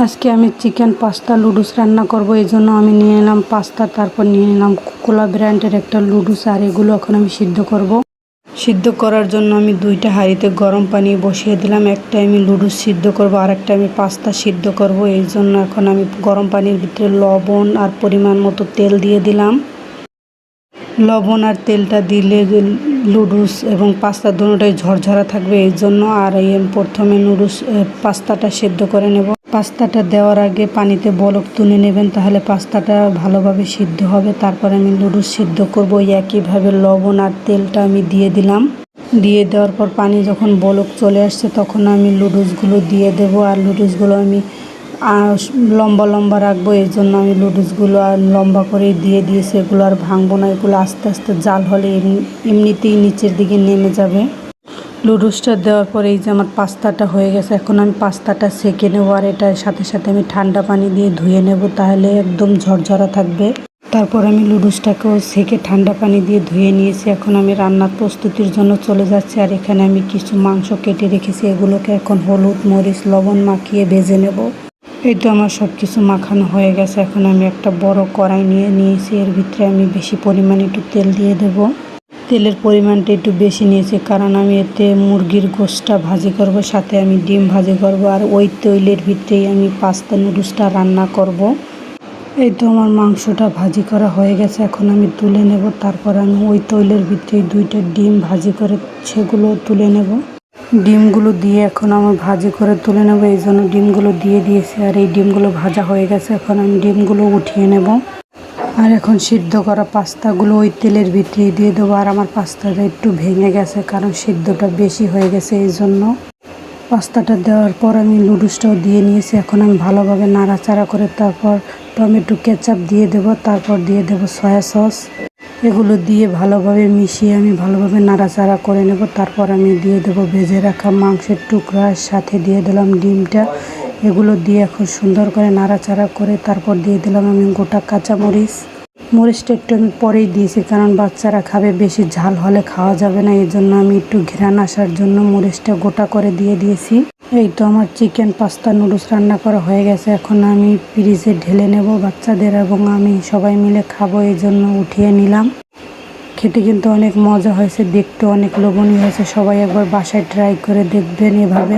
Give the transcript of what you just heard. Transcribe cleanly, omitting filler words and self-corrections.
আজকে আমি chicken pasta লুডুস রান্না করব। এই জন্য আমি নিয়ে নিলাম পাস্তা, তারপর নিয়ে নিলাম কোলা ব্র্যান্ডের একটা লুডুস, আর এগুলো এখন আমি সিদ্ধ করব। সিদ্ধ করার জন্য আমি দুইটা হাঁড়িতে গরম পানি বসিয়ে দিলাম। একটা আমি লুডুস সিদ্ধ করব আর একটা আমি পাস্তা সিদ্ধ করব। এই জন্য এখন আমি গরম পানির ভিতরে লবণ আর পরিমাণ মতো তেল দিয়ে দিলাম। লবণ আর তেলটা দিলে লুডুস এবং পাস্তা দুটোটাই ঝরঝরা থাকবে, এই জন্য। আর প্রথমে পাস্তাটা সেদ্ধ করে নেব। পাস্তাটা দেওয়ার আগে পানিতে বলক তুলে নেবেন, তাহলে পাস্তাটা ভালোভাবে সিদ্ধ হবে। তারপর আমি লুডুস সিদ্ধ করব। একইভাবে লবণ আর তেলটা আমি দিয়ে দিলাম। দিয়ে দেওয়ার পর পানি যখন বলক চলে আসছে তখন আমি লুডুসগুলো দিয়ে দেব। আর লুডুসগুলো আমি লম্বা লম্বা রাখবো, এই জন্য আমি লুডুসগুলো আর লম্বা করে দিয়ে দিয়েছি। এগুলো আর ভাঙবো না, এগুলো আস্তে আস্তে জাল হলে এমনিতেই নিচের দিকে নেমে যাবে। লুডুসটা দেওয়ার পরে এই যে আমার পাস্তাটা হয়ে গেছে। এখন আমি পাস্তাটা সেঁকে নেবো, আর এটার সাথে সাথে আমি ঠান্ডা পানি দিয়ে ধুয়ে নেব, তাহলে একদম ঝরঝরা থাকবে। তারপর আমি লুডুসটাকেও সেঁকে ঠান্ডা পানি দিয়ে ধুয়ে নিয়েছি। এখন আমি রান্নার প্রস্তুতির জন্য চলে যাচ্ছি। আর এখানে আমি কিছু মাংস কেটে রেখেছি, এগুলোকে এখন হলুদ মরিচ লবণ মাখিয়ে ভেজে নেব। এই তো আমার সব কিছু মাখানো হয়ে গেছে। এখন আমি একটা বড় কড়াই নিয়েছি, এর ভিতরে আমি বেশি পরিমাণে একটু তেল দিয়ে দেব। তেলের পরিমাণটা একটু বেশি নিয়েছি, কারণ আমি এতে মুরগির গোশটা ভাজি করব, সাথে আমি ডিম ভাজি করব। আর ওই তেলের ভিতরেই আমি পাস্তা নুডলসটা রান্না করব। এই তো আমার মাংসটা ভাজি করা হয়ে গেছে, এখন আমি তুলে নেব। তারপর আমি ওই তেলের ভিতরেই দুইটা ডিম ভাজি করে সেগুলো তুলে নেব। ডিমগুলো দিয়ে এখন আমি ভাজি করে তুলে নেব, এই জন্য ডিমগুলো দিয়ে দিয়েছি। আর এই ডিমগুলো ভাজা হয়ে গেছে, এখন আমি ডিমগুলো উঠিয়ে নেব। আর এখন সিদ্ধ করা পাস্তাগুলো ওই তেলের ভিতরেই দিয়ে দেবো। আর আমার পাস্তাটা একটু ভেঙে গেছে, কারণ সিদ্ধটা বেশি হয়ে গেছে, এই জন্য। পাস্তাটা দেওয়ার পর আমি লুডুসটাও দিয়ে নিয়েছি। এখন আমি ভালোভাবে নাড়াচাড়া করে তারপর টমেটো কেচাপ দিয়ে দেব, তারপর দিয়ে দেব সয়া সস। এগুলো দিয়ে ভালোভাবে মিশিয়ে আমি ভালোভাবে নাড়াচাড়া করে নেব। তারপর আমি দিয়ে দেব ভেজে রাখা মাংসের টুকরার সাথে দিয়ে দিলাম ডিমটা। এগুলো দিয়ে এখন সুন্দর করে নাড়াচাড়া করে তারপর দিয়ে দিলাম আমি গোটা মরিচটা একটু আমি পরেই দিয়েছি, কারণ বাচ্চারা খাবে, বেশি ঝাল হলে খাওয়া যাবে না, এই জন্য আমি একটু ঘ্রাণ আসার জন্য মরিচটা গোটা করে দিয়ে দিয়েছি। এই তো আমার চিকেন পাস্তা নুডলস রান্না করা হয়ে গেছে। এখন আমি ফ্রিজে ঢেলে নেব, বাচ্চাদের এবং আমি সবাই মিলে খাবো, এই জন্য উঠিয়ে নিলাম। খেতে কিন্তু অনেক মজা হয়েছে, দেখতে অনেক লোভনীয় হয়েছে। সবাই একবার বাসায় ট্রাই করে দেখবেন এভাবে।